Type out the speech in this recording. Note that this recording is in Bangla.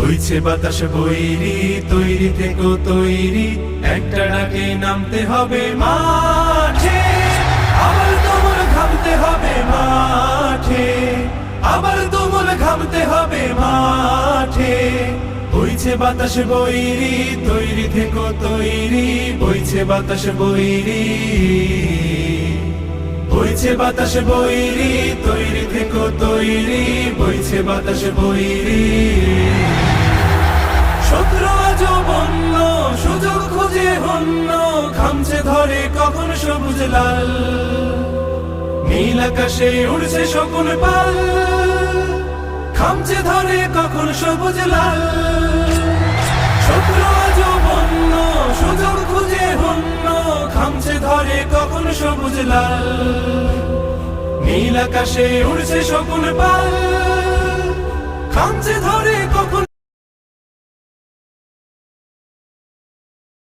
বইছে বাতাস বৈরি, তৈরি থেকো তৈরি, একটা ডাকে নামতে হবে মাঠে। আবার তোমার ঘামতে হবে মাঠে, আবার তোমার ঘামতে হবে মাঠে। বইছে বাতাস বৈরি, তৈরি থেকো তৈরি, বইছে বাতাস বৈরি, বইছে বাতাস বৈরি, তৈরি থেকো তৈরি, বইছে বাতাস বৈরি। শত্রু আজ বন্য, সুযোগ খুঁজে হন্য, খামছে ধরে কখন সবুজ লাল। নীল আকাশে উড়ছে শকুন পাল, খামছে ধরে কখন সবুজ লাল। শত্রু আজ বন্য, সুযোগ খুঁজে হন্য, খামছে ধরে কখন সবুজ লাল। নীল আকাশে উড়ছে শকুন পাল, খামছে ধরে কখন